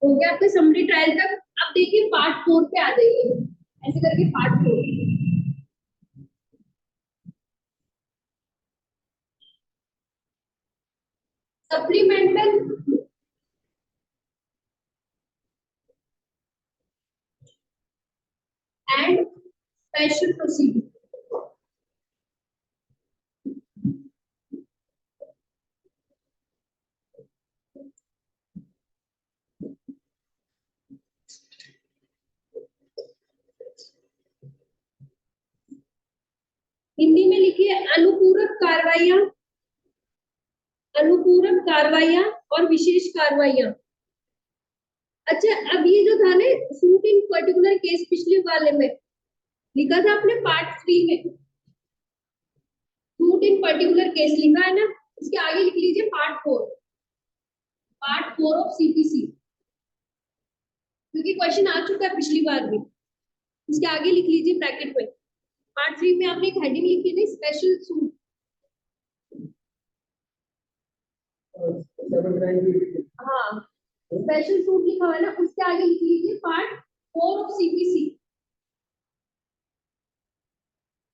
हो गया आपके समरी ट्रायल तक। अब देखिए पार्ट 4 पे आ जाइए, ऐसे करके part 4। Supplemental and special proceeding. Hindi में लिखिए अनुपूरक कार्रवाइयां, अनुपूरक कार्रवाइयां और विशेष कार्रवाइयां। अच्छा, अब ये जो था ना सूट इन पर्टिकुलर केस, पिछले वाले में लिखा था आपने पार्ट 3 में सूट इन पर्टिकुलर केस लिखा है ना, इसके आगे लिख लीजिए पार्ट 4, पार्ट 4 ऑफ सीपीसी, क्योंकि क्वेश्चन आ चुका है पिछली बार भी। इसके आगे लिख लीजिए ब्रैकेट में, पार्ट 3 में आपने एक हेडिंग लिखी थी स्पेशल सूट। हाँ, स्पेशल सूट लिखा हुआ है ना, उसके आगे लिख लीजिए पार्ट 4 ऑफ सीपीसी।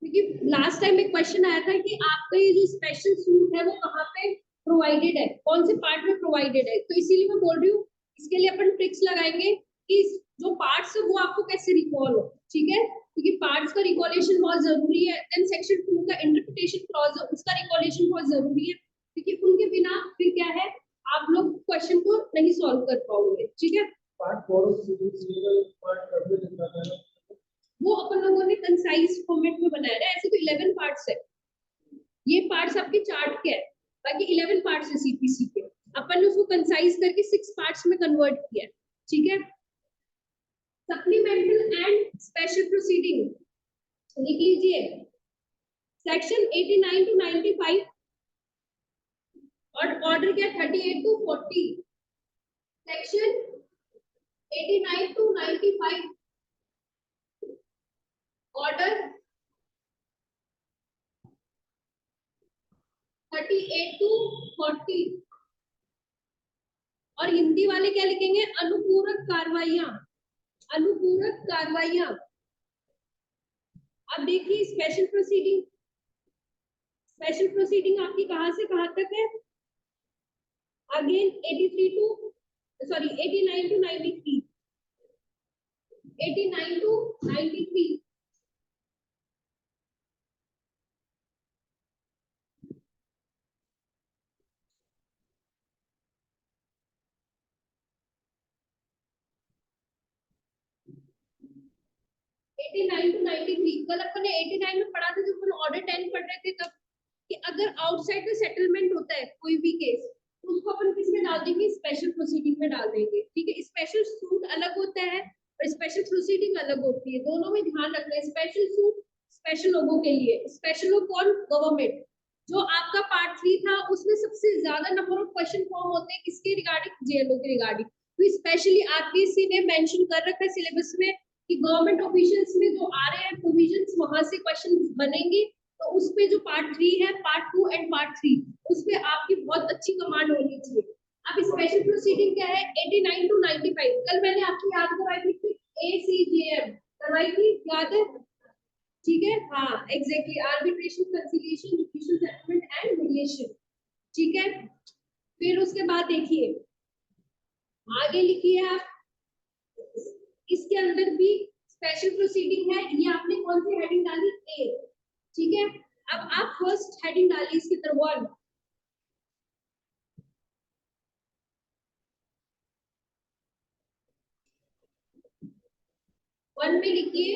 क्योंकि लास्ट टाइम एक क्वेश्चन आया था कि आपका ये जो स्पेशल सूट है वो कहाँ पे प्रोवाइडेड है, कौन से पार्ट में प्रोवाइडेड है। तो इसीलिए मैं बोल रही हूँ, इसके लिए अपन ट्रिक्स लगाएंगे कि जो पार्ट्स है वो आपको कैसे रिकॉल हो, ठीक है, क्योंकि पार्ट्स का रिकॉलेशन बहुत जरूरी है। देन सेक्शन 2 का इंटरप्रिटेशन क्लॉज है, उसका रिकॉलेशन बहुत जरूरी है, क्योंकि उनके बिना फिर क्या है, आप लोग क्वेश्चन को नहीं सॉल्व कर पाओगे, ठीक है। पार्ट 4 वो अपन लोगों ने कंसाइज फॉर्मेट में बनाया है। ऐसे तो 11 पार्ट्स है, ये पार्ट्स आपके चार्ट के है, बाकी 11 पार्ट्स है सीपीसी के। अपन ने उसको कंसाइज करके 6 पार्ट्स में कन्वर्ट किया है, ठीक है। सप्लीमेंटल एंड स्पेशल प्रोसीडिंग लिख लीजिए, सेक्शन 89 टू 95 और ऑर्डर क्या 38 to 40, section 89 to 95 order 38 to 40। और हिंदी वाले क्या लिखेंगे, अनुपूरक कार्रवाइयां, अनुपूरक कार्रवाइयां। अब देखिए स्पेशल प्रोसीडिंग, स्पेशल प्रोसीडिंग आपकी कहां से कहां तक है, अगेन 89 टू 93, 89 टू 93। कल अपन ने 89 में पढ़ा था जब अपन ऑर्डर 10 पढ़ रहे थे तब, कि अगर आउटसाइड में सेटलमेंट होता है कोई भी केस, तो उसको अपन किस में डाल देंगे, स्पेशल प्रोसीडिंग में डाल देंगे, ठीक है। स्पेशल सूट अलग होता है और स्पेशल प्रोसीडिंग अलग होती है, दोनों में ध्यान रखना है। स्पेशल सूट स्पेशल लोगों के लिए, स्पेशल लोग कौन, गवर्नमेंट। जो आपका पार्ट 3 था उसमें सबसे ज्यादा नंबर ऑफ क्वेश्चन फॉर्म होते हैं किसके रिगार्डिंग, जेएलओ के रिगार्डिंग। तो स्पेशली आरपीएससी ने मेंशन कर रखा है सिलेबस में कि गवर्नमेंट ऑफिशियल्स में जो आ रहे हैं प्रोविजंस, वहां से क्वेश्चन बनेंगे। तो उसपे जो पार्ट 3 है, पार्ट 2 एंड पार्ट 3, उसपे आपकी बहुत अच्छी कमांड होनी चाहिए। अब स्पेशल प्रोसीडिंग क्या है, 89 टू 95। कल मैंने आपको याद करवाई थी एसीजेएम करवाई थी, याद है, ठीक है। हाँ exactly, arbitration, conciliation, judicial settlement and mediation, ठीक है। फिर उसके बाद देखिए आगे लिखिए आप, इसके अंदर भी स्पेशल प्रोसीडिंग है। ये आपने कौन सी हेडिंग डाली, ए, ठीक है। अब आप फर्स्ट हेडिंग डालिए इसके तरफ, 1 में लिखिए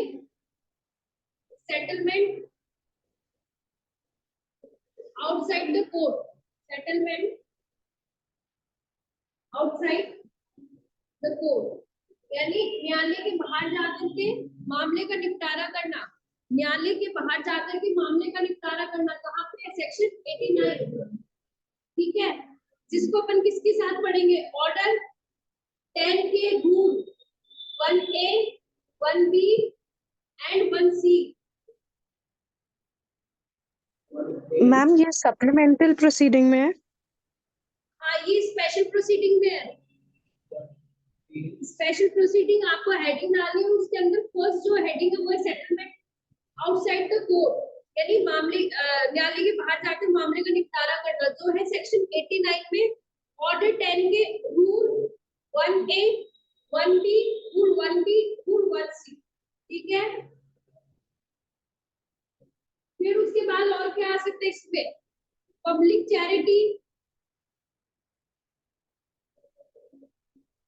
settlement outside the court, settlement outside the court, यानी न्यायालय के बाहर जाकर के मामले का निपटारा करना, न्यायालय के बाहर जाकर के मामले का निपटारा करना। कहाँ पे, सेक्शन 89, ठीक है, जिसको अपन किसके साथ पढ़ेंगे, ऑर्डर 10 के rule 1A 1B and 1C। Ma'am ये सप्लीमेंटल प्रोसीडिंग में है। हाँ ये स्पेशल प्रोसीडिंग में है। स्पेशल प्रोसीडिंग आपको हेडिंग डालनी है, उसके अंदर फर्स्ट जो हेडिंग है वो है सेटलमेंट आउटसाइड द कोर्ट, यानी मामले न्यायालय के बाहर जाकर मामले का निपटारा करना, जो है सेक्शन 89 में ऑर्डर 10 के rule 1A 1B rule 1B rule 1C, ठीक है। फिर उसके बाद और क्या आ सकते हैं इसमें, public charity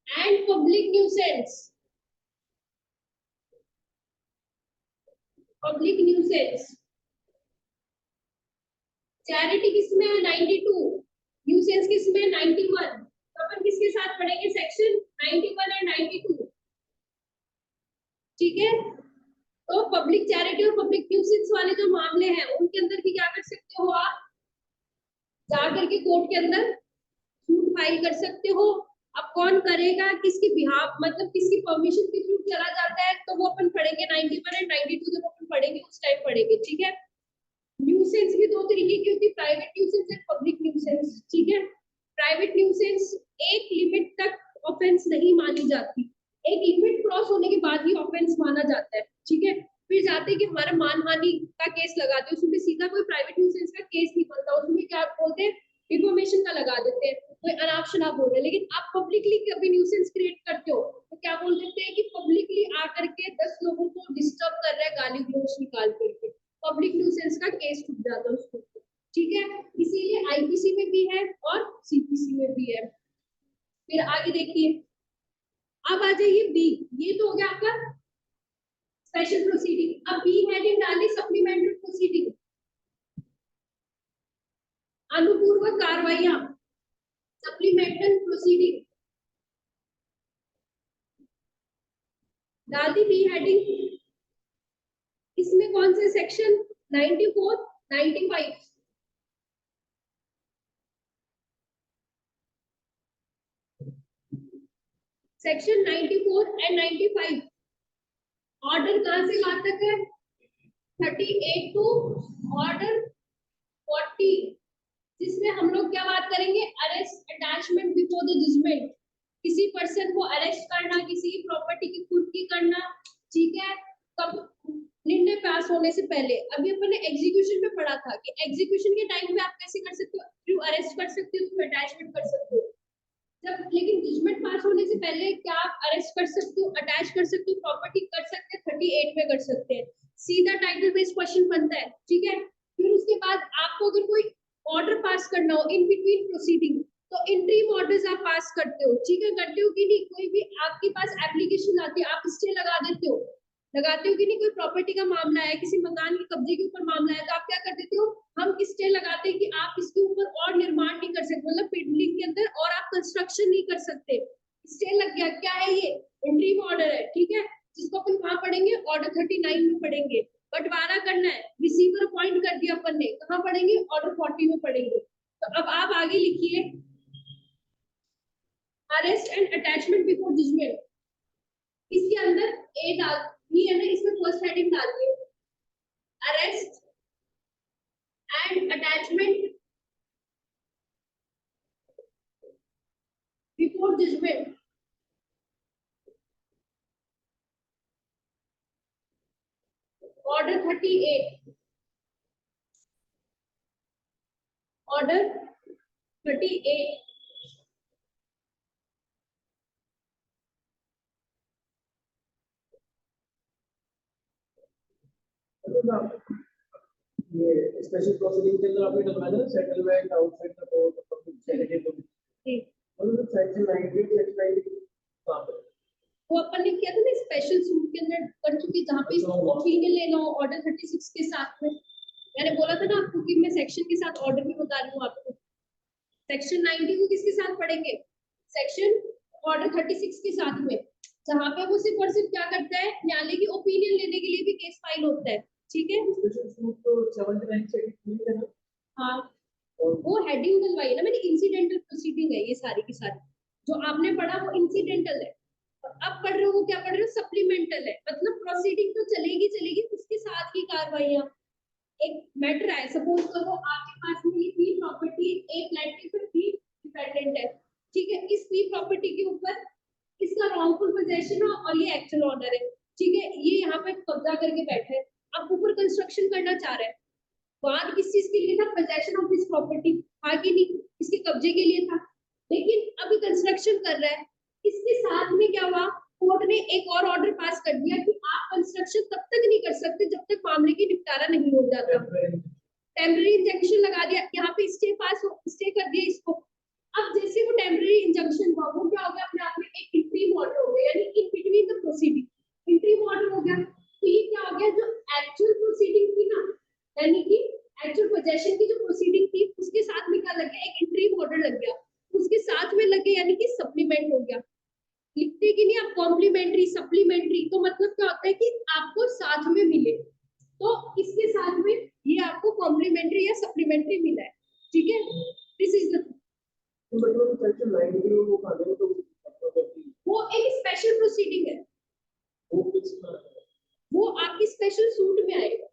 and public nuisance. Public nuisance charity किसमें है 92, न्यूसेंस किसमें है 91, तो अपन किसके साथ पढ़ेंगे सेक्शन 91 एंड 92, ठीक है। तो पब्लिक चैरिटी और पब्लिक न्यूसेंस वाले जो मामले हैं उनके अंदर भी क्या कर सकते हो आप, जाकर के कोर्ट के अंदर सूट फाइल कर सकते हो। अब कौन करेगा, किसकी बिहाफ, मतलब किसकी परमिशन के थ्रू चला जाता है, तो वो अपन पढ़ेंगे 91 एंड 92 जब अपन पढ़ेंगे उस टाइम पढ़ेंगे, ठीक है। न्यूसेंस भी दो तरीके की होती है, private nuisance and public nuisance, ठीक है। प्राइवेट न्यूसेंस एक लिमिट तक ऑफेंस नहीं मानी जाती, एक लिमिट क्रॉस होने के बाद ही ऑफेंस माना जाता है, ठीक है। फिर जाते हैं कि हमारा मानहानि का केस लगाते हैं, उसमें सीधा कोई प्राइवेट न्यूसेंस का केस नहीं बनता, उसमें क्या बोलते हैं डिफॉर्मेशन का लगा देते हैं, कोई अनाप शनाप बोल रहे हैं। लेकिन आप पब्लिकली कभी न्यूसेंस क्रिएट करते हो तो क्या बोल देते हैं कि पब्लिकली आकर के 10 लोगों को डिस्टर्ब कर रहा है गाली गलौज निकाल करके, पब्लिक न्यूसेंस का केस छूट जाता है उसको, ठीक है। इसीलिए आईपीसी में भी है और सीपीसी में भी है। फिर आगे देखिए, अब आ जाइए बी, ये तो हो गया आपका स्पेशल प्रोसीडिंग। अब बी हेडिंग डाली सप्लीमेंट्री प्रोसीडिंग, अनुपूर्व कार्रवाइयां, सप्लीमेंट्री प्रोसीडिंग डाल दी बी हेडिंग। इसमें कौन से सेक्शन 94 95, सेक्शन 94 एंड 95, ऑर्डर कहां से कहां तक है 38 टू ऑर्डर 40, जिसमें हम लोग क्या बात करेंगे, arrest attachment before the judgment, किसी पर्सन को अरेस्ट करना, किसी की प्रॉपर्टी की कुर्की करना, ठीक है, कब निर्णय पास होने से पहले। अभी अपन ने एग्जीक्यूशन में पढ़ा था कि एग्जीक्यूशन के टाइम पे आप कैसे कर सकते हो, थ्रू अरेस्ट कर सकते हो, थ्रू अटैचमेंट कर सकते हो जब, लेकिन जजमेंट पास होने से पहले क्या आप अरेस्ट कर सकते हो, अटैच कर सकते हो, प्रॉपर्टी कर सकते हैं, 38 में कर सकते हैं, सीधा टाइटल बेस्ड क्वेश्चन बनता है, ठीक है। फिर उसके बाद आपको अगर कोई ऑर्डर पास करना हो इन बिटवीन प्रोसीडिंग, तो इंटरिम ऑर्डर्स आप पास करते हो, ठीक है, करते हो कि नहीं, कोई भी आपके पास एप्लीकेशन आती है आप स्टे लगा देते हो, लगाते हो कि नहीं, कोई प्रॉपर्टी का मामला है, किसी मकान के कब्जे के ऊपर मामला है, तो आप क्या कर देते हो, हम स्टे लगाते हैं कि आप इसके ऊपर और निर्माण नहीं कर सकते, मतलब बिल्डिंग के अंदर और आप कंस्ट्रक्शन नहीं कर सकते, स्टे लग गया। क्या है ये, इंटरिम ऑर्डर है, ठीक है, जिसको अपन कहाँ पढ़ेंगे, ऑर्डर 39 में पढ़ेंगे। बंटवारा करना है, रिसीवर अपॉइंट कर दिया अपन ने, कहाँ पढ़ेंगे, ऑर्डर 40 में पढ़ेंगे। तो अब आप आगे लिखिए, arrest and attachment before judgment, इसके अंदर ए डाल, ये है ना, इसमें फर्स्ट हेडिंग डालिए, arrest and attachment before judgment, order 38, order 38, ये स्पेशल प्रोसीडिंग के अंदर आपने डलवाया ना settlement outside the court public charity मतलब सेक्शन 90 सेक्शन 90 कहां पर वो अपन ने किया था ना स्पेशल सूट के अंदर कर चुकी, जहाँ पे ओपिनियन लेना हो ऑर्डर 36 के साथ में, मैंने बोला था ना आपको कि मैं सेक्शन के साथ ऑर्डर भी बता रही हूँ आपको। सेक्शन 90 को किसके साथ पढ़ेंगे, सेक्शन ऑर्डर 36 के साथ में, जहाँ पे वो सिर्फ और सिर्फ क्या करता है, न्यायालय की ओपिनियन लेने के लिए भी केस फाइल होता है, ठीक है। स्पेशल सूट तो 79 से है ना, हाँ वो हेडिंग डलवाई ना मैंने, इंसिडेंटल प्रोसीडिंग है ये सारी की सारी, जो आपने पढ़ा वो इंसिडेंटल है, अब पढ़ रहे हो वो क्या पढ़ रहे हो, सप्लीमेंटल है, मतलब प्रोसीडिंग तो चलेगी चलेगी, उसके साथ ही कार्रवाइयां। एक मैटर है, सपोज करो आपके पास में ये थी प्रॉपर्टी, ए प्लेटिफ थी डिपेंडेंट ये एक्चुअल ऑनर है, ठीक है, ये यहाँ पे कब्जा करके बैठा है, अब ऊपर कंस्ट्रक्शन करना चाह रहा है, वाद किस चीज के लिए था, पोजेशन ऑफ दिस प्रॉपर्टी था कि नहीं, इसके कब्जे के लिए था, लेकिन अभी कंस्ट्रक्शन कर रहा है, इसके साथ में क्या हुआ, कोर्ट ने एक और ऑर्डर पास कर दिया कि आप कंस्ट्रक्शन तब तक नहीं कर सकते जब तक मामले की निपटारा नहीं हो जाता, टेम्पररी इंजंक्शन लगा दिया, यहाँ पे स्टे पास स्टे कर दिया इसको। अब जैसे वो टेम्पररी इंजंक्शन हुआ, वो क्या हो गया अपने आप में एक इंट्रीम ऑर्डर हो गया, यानी in between the proceeding interim order हो गया, तो ये क्या हो गया, जो एक्चुअल प्रोसीडिंग थी ना, यानी कि एक्चुअल पोजेशन की जो प्रोसीडिंग थी उसके साथ में क्या लग गया, एक इंट्रीम ऑर्डर लग गया, उसके साथ में लग गया, यानी कि सप्लीमेंट हो गया, लिखते कि नहीं आप कॉम्प्लीमेंट्री सप्लीमेंट्री, तो मतलब क्या होता है कि आपको साथ में मिले, तो इसके साथ में ये आपको कॉम्प्लीमेंट्री या सप्लीमेंट्री मिला है, ठीक है, दिस इज द, मतलब सेक्शन 9 में वो खाने में तो वो एक स्पेशल प्रोसीडिंग है, वो किस वो आपकी स्पेशल सूट में आएगा,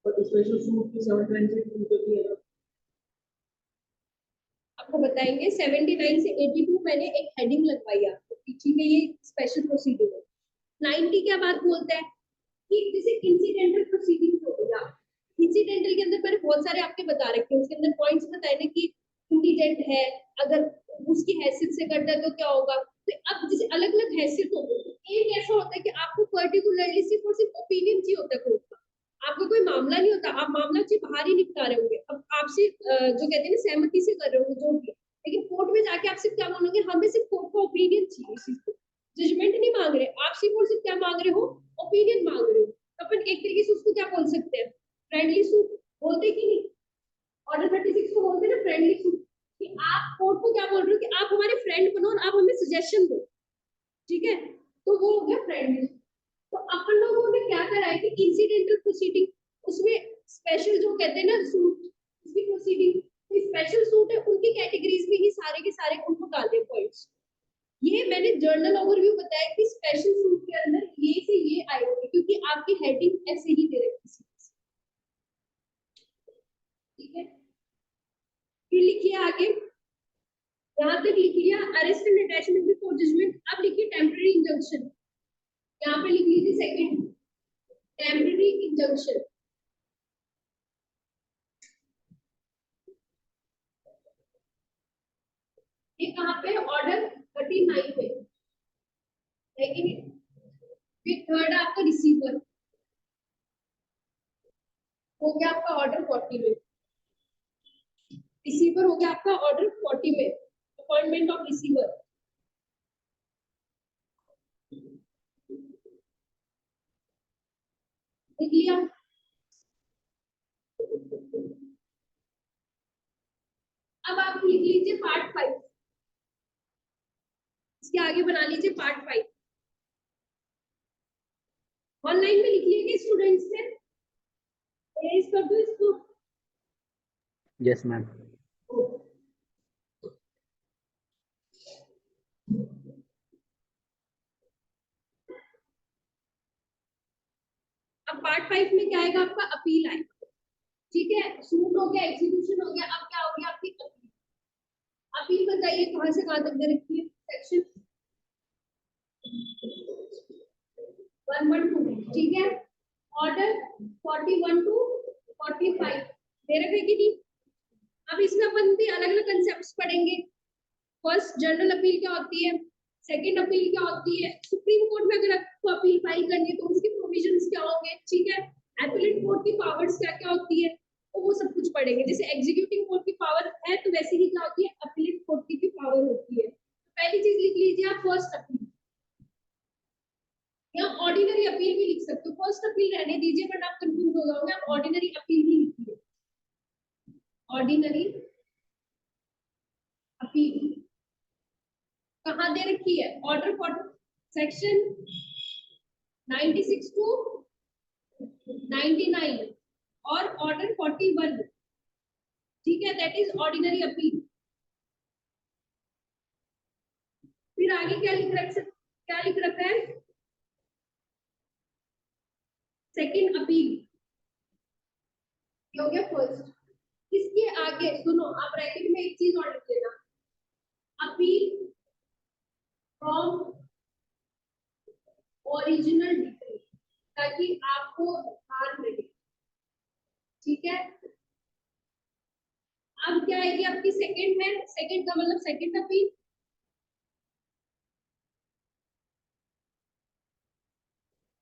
पर स्पेशल सूट की 796 होती है ना, आपको बताएंगे 79 से 82 मैंने एक हेडिंग लगवाई आपको, ठीक है, ये स्पेशल प्रोसीडिंग है। 90 क्या बात बोलता है कि जैसे इंसिडेंटल प्रोसीडिंग हो गया, इंसिडेंटल के अंदर मैंने बहुत सारे आपके बता रखे हैं, उसके अंदर पॉइंट्स बताए ना कि इंडिजेंट है, अगर उसकी हैसियत से करता है तो क्या होगा, तो अब जैसे अलग अलग हैसियत होगी, एक ऐसा होता है कि आपको पर्टिकुलरली सिर्फ और सिर्फ ओपिनियन चाहिए होता है कोर्ट का, आपका कोई मामला नहीं होता, आप मामला से बाहर ही निपटा रहे होंगे, अब आपसे जो कहते हैं ना सहमति से कर रहे होंगे जो भी, लेकिन कोर्ट में जाके आप सिर्फ क्या मानोगे, हमें सिर्फ कोर्ट का ओपिनियन चाहिए, इस चीज को जजमेंट नहीं मांग रहे, आप सिर्फ और सिर्फ क्या मांग रहे हो, ओपिनियन मांग रहे हो, अपन एक तरीके से उसको क्या बोल सकते हैं, फ्रेंडली सूट बोलते कि नहीं, ऑर्डर 36 को बोलते हैं ना फ्रेंडली सूट, कि आप कोर्ट को क्या बोल रहे हो कि आप हमारे फ्रेंड बनो और आप हमें सजेशन दो, ठीक है, तो वो हो गया फ्रेंडली। तो अपन लोगों ने क्या करा है कि इंसिडेंटल प्रोसीडिंग, उसमें स्पेशल जो कहते हैं ना सूट, उसकी प्रोसीडिंग, तो स्पेशल सूट है उनकी कैटेगरीज में ही सारे के सारे उनको डाल दिए पॉइंट्स, ये मैंने जर्नल ओवरव्यू बताया कि स्पेशल सूट के अंदर ये से ये आएंगे, क्योंकि आपकी हेडिंग ऐसे ही दे रखी है, ठीक है, फिर लिखिए आगे, यहाँ तक लिख लिया arrest and attachment before judgment, अब लिखिए टेम्पररी इंजंक्शन, यहाँ पे लिख लीजिए सेकंड टेम्पररी इंजंक्शन, ये कहाँ पे ऑर्डर 39 पे है कि नहीं, फिर थर्ड आपका रिसीवर हो गया, आपका ऑर्डर 40 में, रिसीवर हो गया आपका ऑर्डर 40 में, अपॉइंटमेंट ऑफ रिसीवर, लिख लिया, अब आप लिख लीजिए पार्ट 5, इसके आगे बना लीजिए पार्ट 5, ऑनलाइन में लिख लीजिए स्टूडेंट्स से, रेज कर दो इसको, यस मैम। अब पार्ट 5 में क्या आएगा, आपका अपील आएगा, ठीक है, सूट हो गया, एग्जीक्यूशन हो गया, अब क्या हो गया आपकी अपील, अपील बताइए कहां से कहां तक दे रखी है, सेक्शन 112, ठीक है, ऑर्डर 41 टू 45 दे रखे कि नहीं, अब इसमें अपन भी अलग अलग कंसेप्ट पढ़ेंगे, फर्स्ट जनरल अपील क्या होती है, सेकंड अपील क्या होती है, सुप्रीम कोर्ट में अगर आपको अपील फाइल करनी है तो उसके प्रोविजंस क्या होंगे, ठीक है, एपीलेट कोर्ट की पावर्स क्या क्या होती है, तो वो सब कुछ पढ़ेंगे, जैसे एग्जीक्यूटिव कोर्ट की पावर है तो वैसे ही क्या होती है, अपीलेट कोर्ट की भी पावर होती है, पहली चीज लिख लीजिए आप फर्स्ट अपील, या ऑर्डिनरी अपील भी लिख सकते हो, फर्स्ट अपील रहने दीजिए बट आप कंफ्यूज हो जाओगे, आप ऑर्डिनरी अपील ही लिखिए, ऑर्डिनरी अपील कहाँ दे रखी है, ऑर्डर फॉर सेक्शन 96 टू 99 और ऑर्डर 41, ठीक है, दैट इज ऑर्डिनरी अपील, फिर आगे क्या लिख रखा है, सेकंड अपील, ये हो गया फर्स्ट, इसके आगे सुनो, आप ब्रैकेट में एक चीज और लिख लेना, अपील फ्रॉम ओरिजिनल डिक्री, ताकि आपको ध्यान रहे, ठीक है। अब क्या आएगी आपकी सेकंड में, सेकंड का मतलब सेकंड अपील,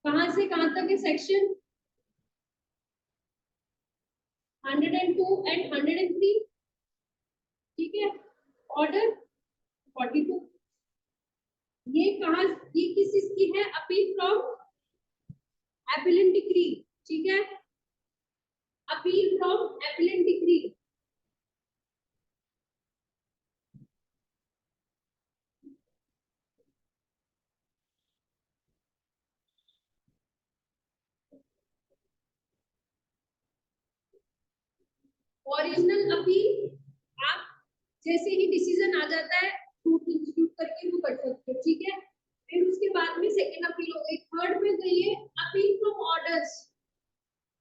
कहां से कहां तक है सेक्शन 102 एंड 103, ठीक है। ऑर्डर 42, ये कहां, ये किस चीज की है, अपील फ्रॉम एपिलेंट डिक्री, ठीक है, appeal from appellant decree. Original appeal आप जैसे ही डिसीजन आ जाता है सूट इंस्टीट्यूट करके वो कर सकते हो, ठीक है। फिर उसके बाद में सेकंड अपील हो गई, थर्ड में जाइए appeal from orders,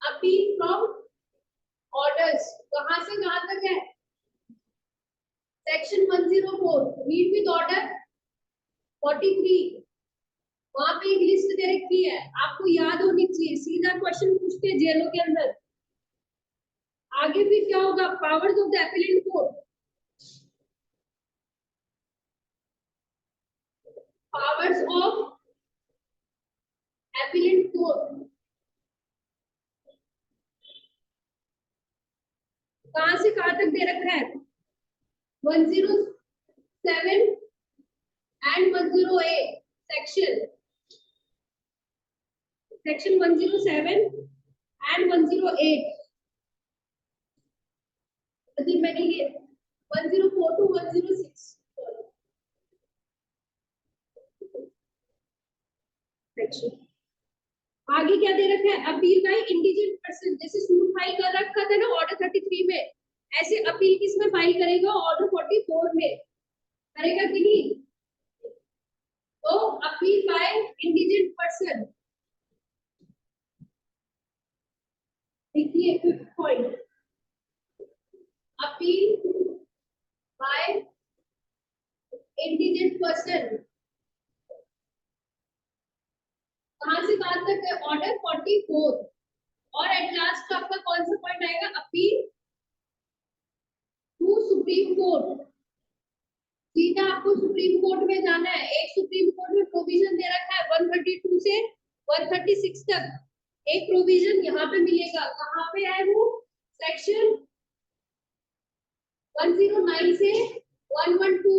appeal from orders कहां से कहां तक है, सेक्शन 104 रीड विद ऑर्डर 43, वहां पे एक लिस्ट दे रखी है, आपको याद होनी चाहिए, सीधा क्वेश्चन पूछते हैं जेलों के अंदर। आगे फिर क्या होगा, powers of the appellant court, powers of appellant court कहां से कहां तक दे रखा है, 107 एंड 108, सेक्शन 107 एंड 108, मैंने ये 104 टू 106 सेक्शन। आगे क्या दे रखा है, अपील बाय इंडिजेंट पर्सन, जैसे सूट फाइल कर रखा था ना ऑर्डर 33 में, ऐसे अपील किस में फाइल करेगा, ऑर्डर 44 में करेगा कि नहीं। तो अपील बाय इंडिजेंट पर्सन, देखिए fifth point, appeal bye indigent person कहां से कहां तक है, ऑर्डर 44, और एट लास्ट आपका कौन सा पॉइंट आएगा, अपील टू सुप्रीम कोर्ट, सीधा आपको सुप्रीम कोर्ट में जाना है। एक सुप्रीम कोर्ट में प्रोविजन दे रखा है 132 से 136 तक, एक प्रोविजन यहाँ पे मिलेगा, कहाँ पे है वो, सेक्शन 109 से 112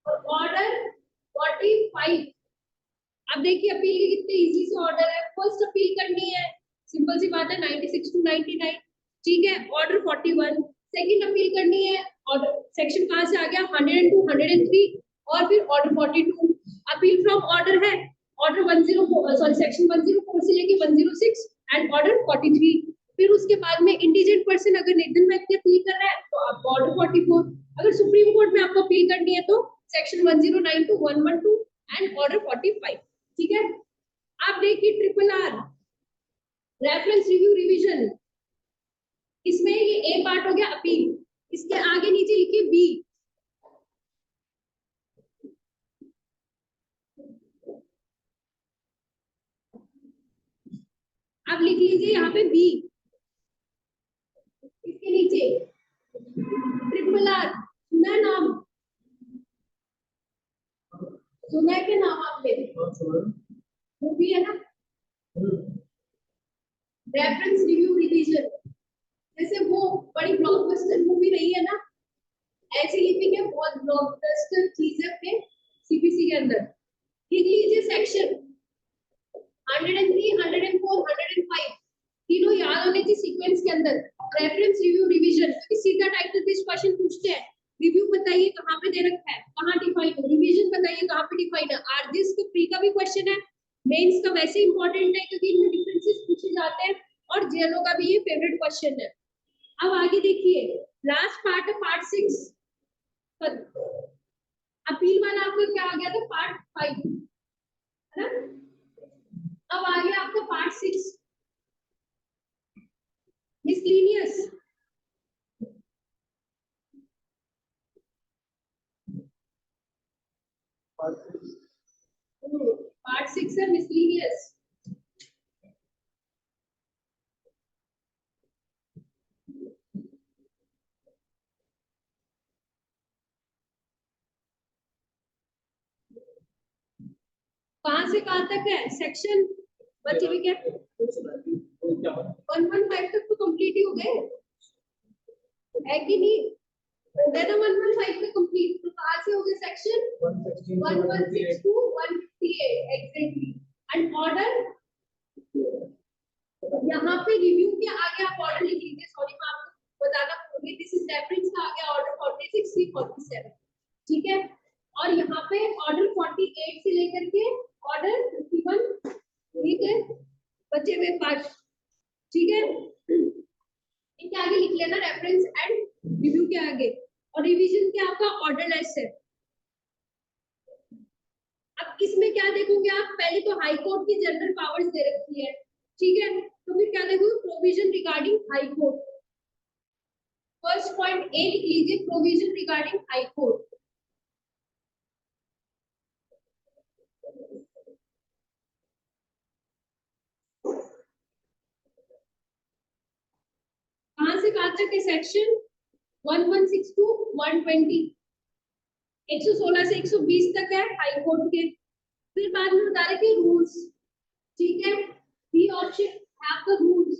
और ऑर्डर 45। अब देखिए अपील के कितने इजी से ऑर्डर है, फर्स्ट अपील करनी है, सिंपल सी बात है 96 टू 99, ठीक है, ऑर्डर 41, सेकंड अपील करनी है, ऑर्डर सेक्शन कहां से आ गया 102 103, और फिर ऑर्डर 42, अपील फ्रॉम ऑर्डर है ऑर्डर 104 सॉरी सेक्शन 104 से लेके 106 एंड ऑर्डर 43, फिर उसके बाद में इंडिजेंट पर्सन अगर निर्धन व्यक्ति अपील कर रहा है तो आपको ऑर्डर 44, अगर सुप्रीम कोर्ट में आपको अपील करनी है तो सेक्शन 109 टू 112 एंड ऑर्डर 45, ठीक है। आप देखिए triple R, reference review revision, इसमें ये ए पार्ट हो गया अपील, इसके आगे नीचे लिखिए बी, अब लिख लीजिए यहाँ पे बी, इसके नीचे ट्रिपल आर, सुना है नाम, सुना है क्या नाम आपने, मूवी है ना, रेफरेंस रिव्यू रिवीजन, जैसे वो बड़ी ब्लॉकबस्टर मूवी रही है ना, ऐसी लिखी है, बहुत ब्लॉकबस्टर चीज है अपने सीपीसी के अंदर, लिख लीजिए सेक्शन 103 104 105, तीनों याद होने चाहिए सीक्वेंस के अंदर, रेफरेंस रिव्यू रिवीजन, क्योंकि सीधा टाइटल पे क्वेश्चन पूछते हैं, रिव्यू बताइए कहाँ पे दे रखा है, कहाँ डिफाइन है, रिवीजन बताइए कहाँ पे डिफाइन है, आरजीएस के प्री का भी क्वेश्चन है, मेंस का वैसे इंपॉर्टेंट है क्योंकि इनमें डिफरेंसेस पूछे जाते हैं, और जेएलओ का भी ये फेवरेट क्वेश्चन है। अब आगे देखिए लास्ट पार्ट है पार्ट 6, अपील वाला आपका क्या आ गया था पार्ट 5, है ना, अब आ गया आपका पार्ट 6 मिसलेनियस, पार्ट 6 6 है मिसलीनियस। कहाँ से कहाँ तक है सेक्शन बच्चे भी क्या 115 तक तो कंप्लीट ही हो गए है कि नहीं? हो गया ना 115 तक कंप्लीट, तो कहाँ से हो गए section 116 to 158 exactly. And order यहाँ पे रिव्यू के आगे आप ऑर्डर लिख लीजिए, सॉरी मैं आपको बताना भूल गई, दिस इज रेफरेंस का आ गया ऑर्डर 46 से 47, ठीक है। और यहाँ पे ऑर्डर 48 से लेकर के ऑर्डर 51, ठीक है, बचे हुए 5, ठीक है। इनके आगे लिख लेना रेफरेंस एंड रिव्यू के आगे। और रिवीजन क्या आपका ऑर्डरलेस है। अब इसमें क्या देखोगे आप, पहले तो हाई कोर्ट की जनरल पावर्स दे रखी है, ठीक है, तो फिर क्या देखोगे provision regarding high court. First point A लिख लीजिए, प्रोविजन रिगार्डिंग हाई कोर्ट। कहां से कहां तक है सेक्शन 116 टू 120, 116 से 120 तक है हाई कोर्ट के। फिर बाद में बता रहे थे रूल्स, ठीक है, B option have the rules.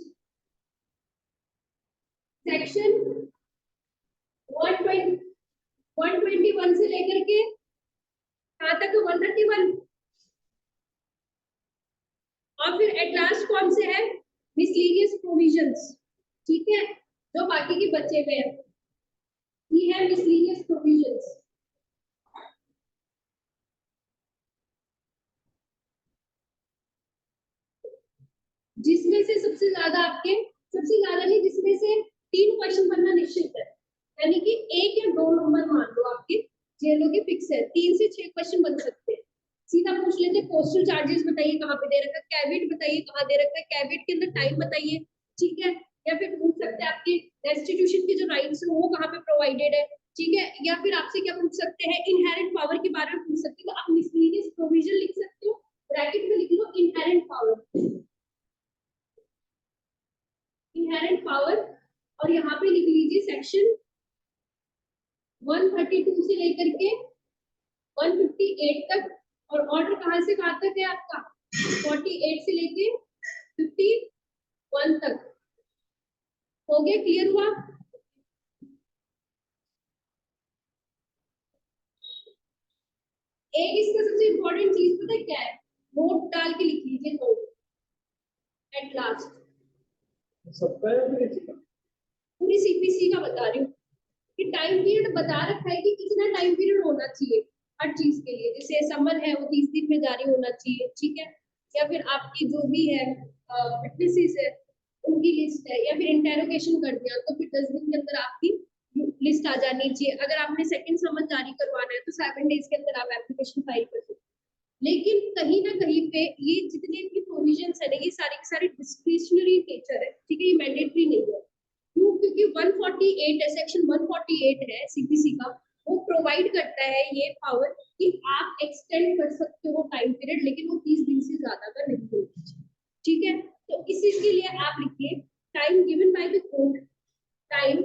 Section 121 से लेकर के कहां तक 131, और फिर एट लास्ट कौन से है मिसलीनियस प्रोविजंस, ठीक है, जो बाकी के बचे हुए हैं ये है मिसलीनियस प्रोविजंस। जिसमें से सबसे ज्यादा आपके, सबसे ज्यादा नहीं, जिसमें से 3 क्वेश्चन बनना निश्चित है, यानी कि 1 या 2 नंबर मान लो आपके जेलों के फिक्स है, 3 से 6 क्वेश्चन बन सकते हैं। सीधा पूछ लेते पोस्टल चार्जेस बताइए कहाँ पे दे रखा है, कैविट बताइए कहाँ दे रखा है, कैविट के अंदर टाइम बताइए, ठीक है, या फिर पूछ सकते हैं आपके रेस्टिट्यूशन के जो राइट्स है वो कहाँ पे प्रोवाइडेड है, ठीक है, या फिर आपसे क्या पूछ सकते हैं इनहेरेंट पावर के बारे में पूछ सकते हो, तो आप मिसलीनियस प्रोविजन लिख सकते हो, ब्रैकेट में लिख लो इनहेरेंट पावर, इनहेरेंट पावर, और यहाँ पे लिख लीजिए सेक्शन 132 से लेकर के 158 तक, और ऑर्डर कहां से कहां तक है आपका 48 से लेके 51 तक। हो गया, क्लियर हुआ? एक इसका सबसे इंपॉर्टेंट चीज पता है क्या है, नोट डाल के लिख लीजिए, नोट एट लास्ट। सबका है पूरी सीपीसी का बता रही हूँ कि टाइम पीरियड बता रखा है कि कितना टाइम पीरियड होना चाहिए हर चीज के लिए, जैसे समन है वो 30 दिन में जारी होना चाहिए, ठीक है, या फिर आपकी जो भी है विटनेसेस है उनकी लिस्ट है, या फिर इंटेरोगेशन कर दिया तो फिर 10 दिन के अंदर आपकी लिस्ट आ जानी चाहिए। अगर आपने सेकंड समन जारी करवाना है तो 7 डेज के अंदर आप एप्लीकेशन फाइल कर सकते हैं। लेकिन कहीं ना कहीं पे ये जितने भी प्रोविजंस है ना ये सारी की सारी डिस्क्रिशनरी नेचर है, ठीक है, ये मैंडेटरी नहीं है। क्यों? क्योंकि 148 है, सेक्शन 148 है सीपीसी का, वो प्रोवाइड करता है ये पावर कि आप एक्सटेंड कर सकते हो टाइम पीरियड, लेकिन वो 30 दिन से ज्यादा का नहीं होना चाहिए, ठीक है। तो इसी के लिए आप लिखिए time given by the court, time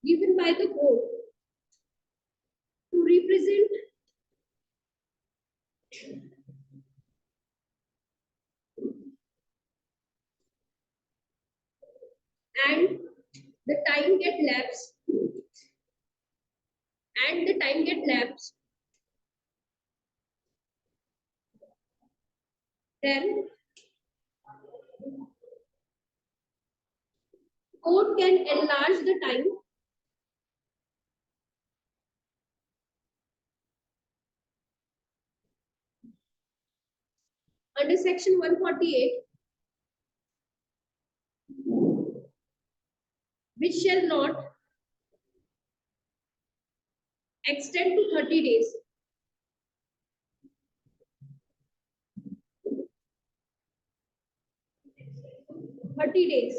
given by the court to represent and the time get lapsed then court can enlarge the time under section 148, which shall not extend to 30 days. 30 days